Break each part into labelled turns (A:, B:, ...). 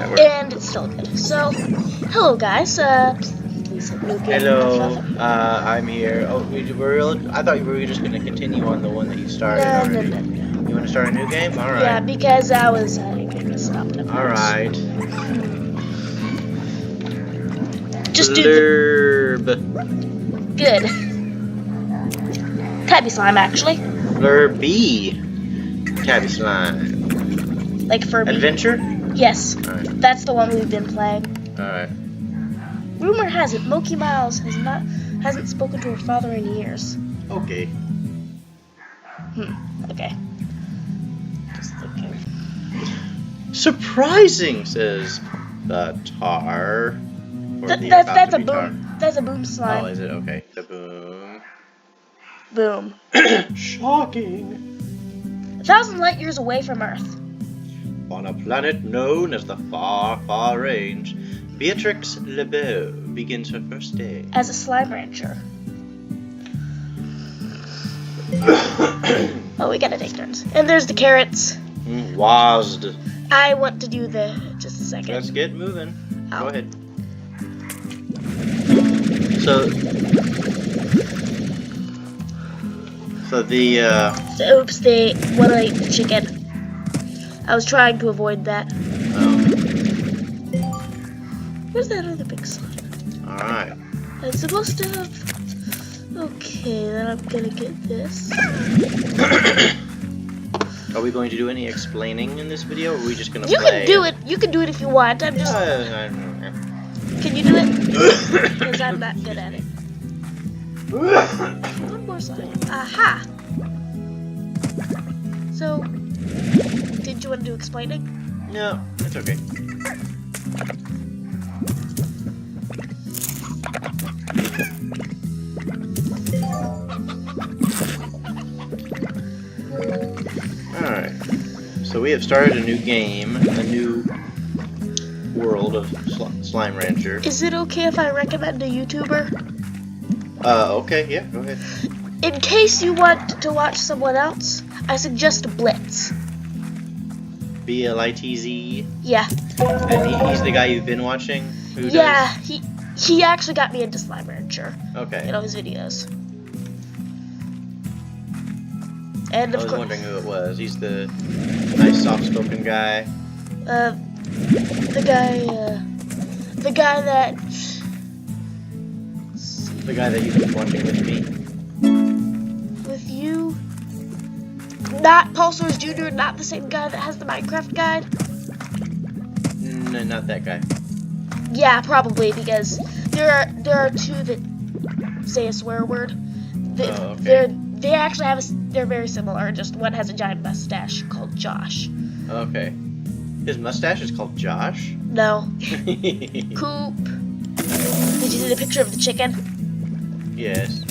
A: And it's still good. So, hello guys. Please hit new game.
B: Hello, I'm here. Oh, I thought you were just going to continue on the one that you started already.
A: No.
B: You want to start a new game? Alright.
A: Yeah, because I was getting stopped at
B: Alright.
A: Just
B: Blurb.
A: Good. Tabby slime, actually.
B: Blurby. Tabby slime.
A: Like Furby.
B: Adventure?
A: Yes.
B: Alright.
A: That's the one we've been playing.
B: Alright.
A: Rumor has it, Moki Miles hasn't spoken to her father in years.
B: Okay.
A: Okay. Just looking.
B: Surprising, says the tar. Or the
A: That's
B: about
A: a
B: to be tar.
A: boom. That's a boom slime.
B: Oh, is it? Okay. The boom.
A: Boom.
B: Shocking.
A: 1,000 light years away from Earth.
B: On a planet known as the Far, Far Range, Beatrix LeBeau begins her first day.
A: As a slime rancher. Oh, we gotta take turns. And there's the carrots.
B: Wazd.
A: I want to do just a second.
B: Let's get moving.
A: Ow.
B: Go ahead. So the
A: Oops, they want to eat the chicken. I was trying to avoid that. Where's that other big slime?
B: Alright.
A: I'm supposed to have... Okay, then I'm gonna get this.
B: Are we going to do any explaining in this video, or are we just gonna
A: You
B: play?
A: can do it. You can do it if you want. I'm just... Can you do it? Because I'm not good at it. One more slime. Aha! So, did you want to do explaining?
B: No, that's okay. Alright. So we have started a new game, a new world of Slime Rancher.
A: Is it okay if I recommend a YouTuber?
B: Okay, yeah, go ahead.
A: In case you want to watch someone else, I suggest Blitz.
B: BLITZ.
A: Yeah.
B: And he's the guy you've been watching? Who
A: Yeah, he actually got me into Slime Rancher.
B: Does? Okay.
A: In all his videos. And
B: I
A: of
B: was
A: course,
B: wondering who it was. He's the nice, soft-spoken guy.
A: the guy that.
B: The guy that you've been watching with me.
A: With you. Not Paul Soares Jr., not the same guy that has the Minecraft guide.
B: No, not that guy.
A: Yeah, probably, because there are two that say a swear word.
B: Okay.
A: They actually have they're very similar. Just one has a giant mustache called Josh.
B: Okay. His mustache is called Josh?
A: No. Coop. Did you see the picture of the chicken?
B: Yes.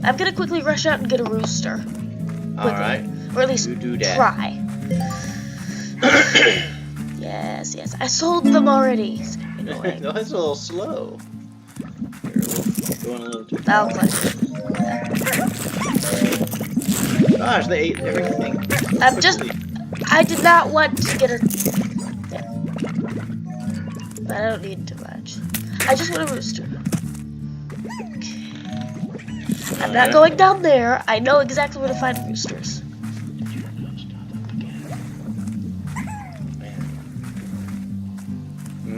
A: I'm gonna quickly rush out and get a rooster.
B: Alright.
A: Or at least
B: You do that.
A: try. Yes. I sold them already. It's gonna be annoying.
B: No, it's a little slow. Here, we're going a little too
A: I'll
B: far.
A: play.
B: Gosh, they ate everything.
A: I did not want to get a... There. But I don't need too much. I just want a rooster. Okay. I'm not going down there. I know exactly where to find roosters.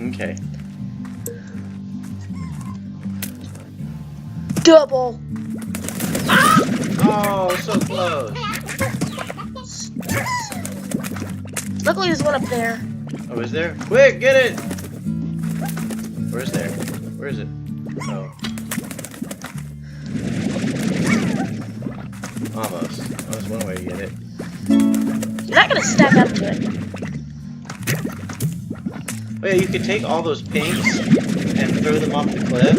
B: Okay.
A: Double!
B: Oh, so close.
A: Luckily there's one up there.
B: Oh, is there? Quick, get it! Where's there? Where is it? Oh. Almost. That was one way to get it.
A: You're not gonna stack up to it.
B: Oh yeah, you could take all those pinks and throw them off the cliff.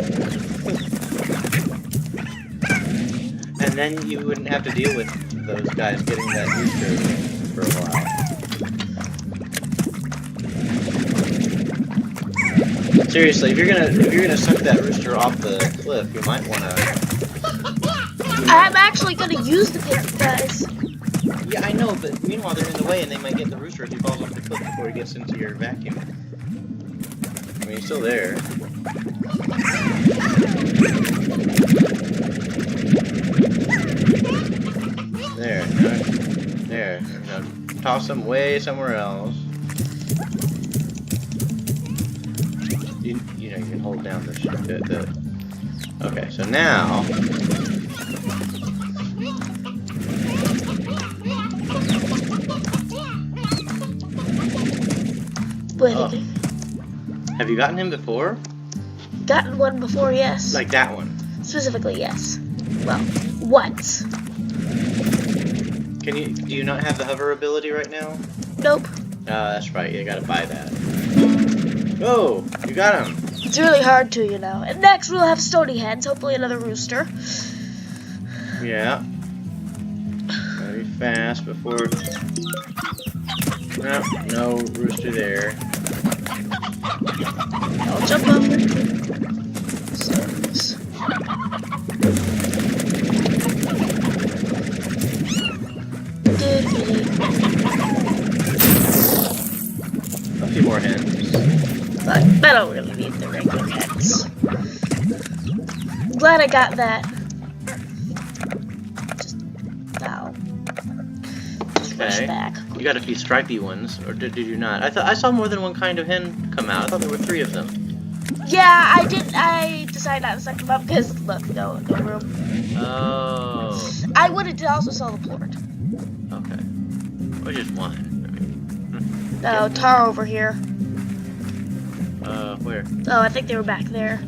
B: And then you wouldn't have to deal with those guys getting that rooster for a while. Seriously, if you're gonna suck that rooster off the cliff, you might wanna.
A: I'm actually gonna use the pink guys.
B: Yeah, I know, but meanwhile they're in the way and they might get the rooster if he falls off the cliff before he gets into your vacuum. I mean, he's still there. There. There. Now toss him way somewhere else. You know, you can hold down the okay, so now...
A: Oh.
B: Have you gotten him before?
A: Gotten one before, yes.
B: Like that one?
A: Specifically, yes. Well, once.
B: Do you not have the hover ability right now?
A: Nope.
B: That's right, you gotta buy that. Oh, you got him.
A: It's really hard to, you know. And next we'll have stony hens, hopefully another rooster.
B: Yeah. Very fast before... No rooster there.
A: I'll jump over.
B: A few more hens.
A: But I don't really need the regular hens. Glad I got that. Just now. Just rush back.
B: You got a few stripy ones, or did you not? I saw more than one kind of hen come out. I thought there were 3 of them.
A: Yeah, I did. I decided not to suck them up because look, no room.
B: Oh.
A: I wanted to also sell the plort.
B: Okay. Or just one. I mean.
A: No, tar over here.
B: Where?
A: Oh, I think they were back there.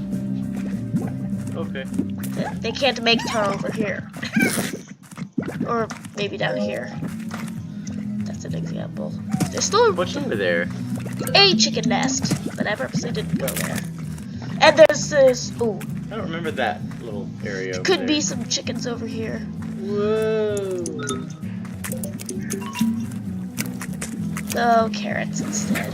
B: Okay.
A: They can't make tar over here. Or maybe down here. That's an example. There's still
B: What's under there?
A: a chicken nest, but I purposely didn't go there. And there's this. Ooh.
B: I don't remember that little area. Over
A: Could
B: there.
A: be some chickens over here.
B: Whoa.
A: So carrots instead.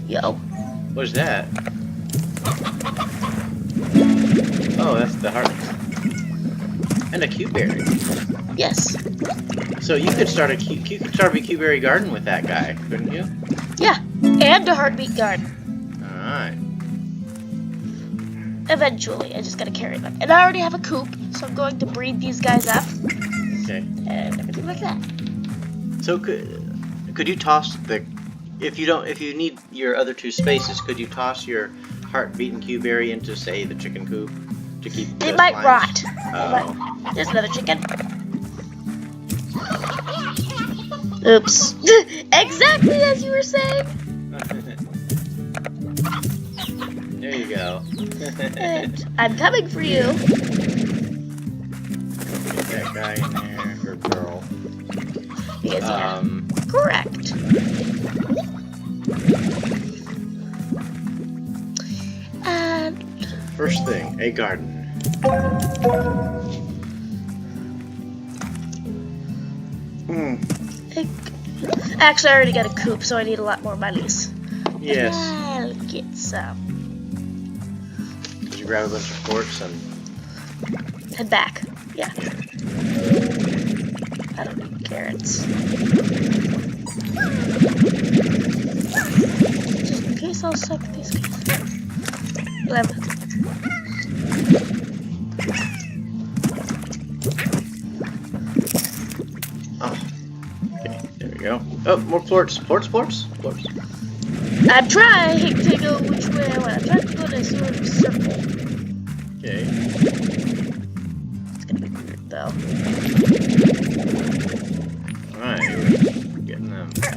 A: Yo.
B: What's that? Oh, that's the heart. And a cuberry.
A: Yes.
B: So you could start a cuberry garden with that guy, couldn't you?
A: Yeah. And a heartbeat garden.
B: All right.
A: Eventually, I just gotta carry them. And I already have a coop, so I'm going to breed these guys up.
B: Okay.
A: And everything like that.
B: So could you toss the if you need your other 2 spaces, could you toss your heart-beaten cuberry into, say, the chicken coop to keep?
A: They
B: the
A: might
B: slimes?
A: rot.
B: Oh.
A: There's another chicken. Oops. Exactly as you were saying.
B: There you go.
A: And I'm coming for you.
B: Get that guy in there, or girl.
A: Because, yeah. Correct. And
B: First thing, a garden.
A: actually, I already got a coop, so I need a lot more monies.
B: Yes.
A: I'll get some.
B: Did you grab a bunch of forks and
A: Head back. Yeah. I don't need carrots. Just in case I'll suck these guys. 11.
B: oh, okay, there we go. Oh, more plorts. Plorts.
A: I'm trying to go which way I want. I'm trying to go in a sort of circle.
B: Okay.
A: It's gonna be weird though.
B: Alright, getting them fast.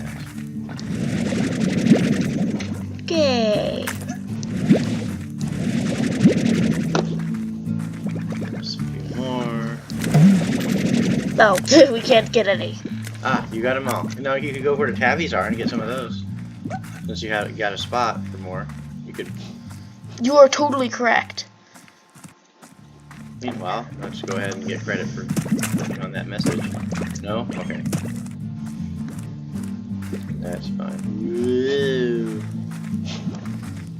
A: Okay.
B: Just a few more.
A: No, we can't get any.
B: Ah, you got them all. Now you could go where the tabbies are and get some of those. Since you got a spot for more, you could.
A: You are totally correct.
B: Meanwhile, let's go ahead and get credit for working on that message. No? Okay. That's fine. Woo.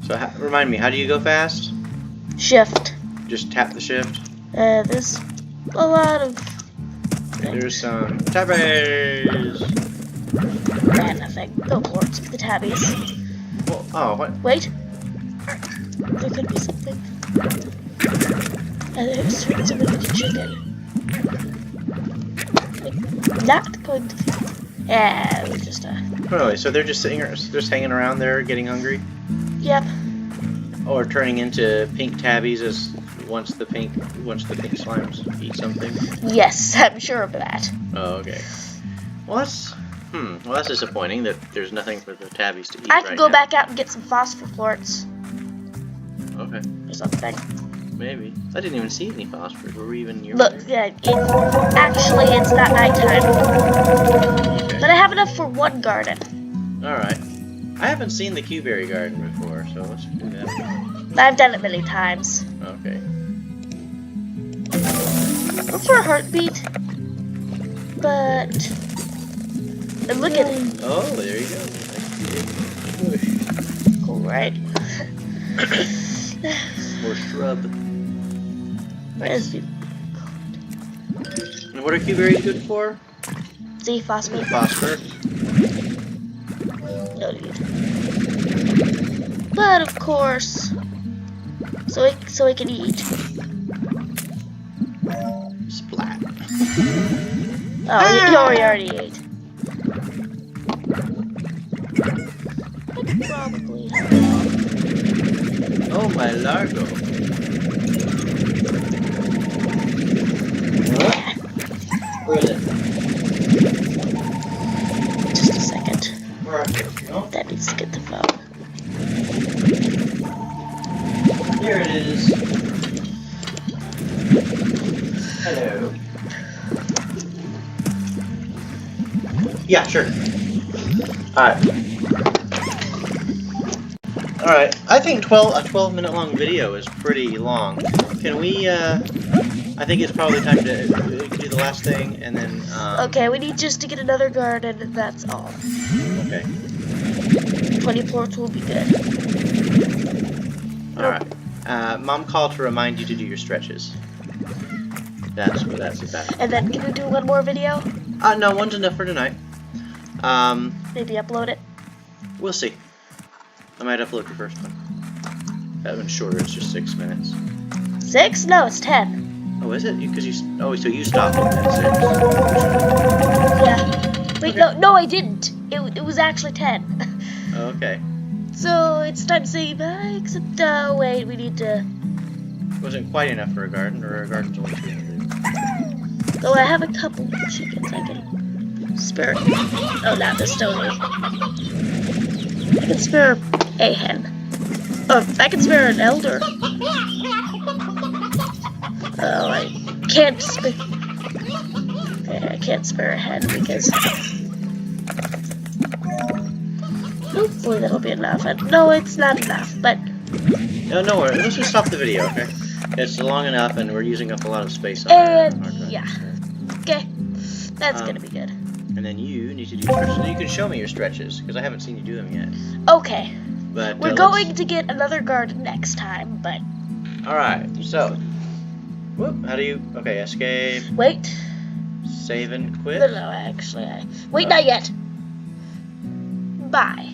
B: So, remind me, how do you go fast?
A: Shift.
B: Just tap the shift?
A: There's a lot of things.
B: There's some tabbies.
A: Nothing. Go towards the tabbies.
B: Well, oh, what?
A: Wait. There could be something. There's something with the chicken. Not going to. Yeah, we're just
B: Really? So they're just hanging around there, getting hungry,
A: Yep.
B: or turning into pink tabbies as once the pink slimes eat something.
A: Yes, I'm sure of that.
B: Oh, okay. Well, that's disappointing that there's nothing for the tabbies to eat.
A: I can
B: right
A: go
B: now.
A: back out and get some phosphor florets
B: Okay,
A: or something.
B: maybe. I didn't even see any phosphorus. Were we even near
A: Look,
B: there?
A: actually, it's not nighttime,
B: Okay.
A: but I have enough for one garden.
B: All right. I haven't seen the Q-berry garden before, so let's do that.
A: I've done it many times.
B: Okay.
A: Look for a heartbeat, but and look at it.
B: Oh, there you go. Bush.
A: Cool, right?
B: Or shrub.
A: As you
B: And what are Q-berries good for?
A: see, phosphate.
B: Phosphor.
A: No need. But of course, so it can eat.
B: Splat.
A: Oh, you already ate. I could probably.
B: Oh, my Largo. Where is it?
A: Just a second.
B: Where are you? No?
A: That needs to get the phone.
B: Here it is. Hello. Yeah, sure. Alright. Alright. I think a 12-minute long video is pretty long. Can we, I think it's probably time to do the last thing and then,
A: Okay, we need just to get another garden, and that's all.
B: Okay.
A: 20 plorts will be good.
B: Alright. Mom called to remind you to do your stretches. That's about.
A: And then can we do one more video?
B: No, one's enough for tonight.
A: Maybe upload it.
B: We'll see. I might upload the first one. That one's shorter, it's just 6 minutes.
A: 6? No, it's 10.
B: Oh, is it? So you stopped it at 6.
A: Yeah. Wait,
B: Okay.
A: no, I didn't. It was actually 10.
B: Okay.
A: So it's time to say bye, except, wait, we need to...
B: Wasn't quite enough for a garden, or a garden's only 300.
A: Though I have a couple of chickens I can spare. Oh, not the stony. I can spare a hen. Oh, I can spare an elder. Oh, I can't spare... Okay, I can't spare a hen because... Hopefully that'll be enough. No, it's not enough, but...
B: No worries. Let's just stop the video, okay? It's long enough, and we're using up a lot of space on our
A: And,
B: drive.
A: yeah. Okay, that's gonna be good.
B: And then you need to do stretches. You can show me your stretches, because I haven't seen you do them yet.
A: Okay,
B: But
A: we're going to get another garden next time, but...
B: Alright, so... Whoop, how do you... Okay, escape,
A: Wait.
B: save and quit.
A: No, actually, wait, not yet. Bye.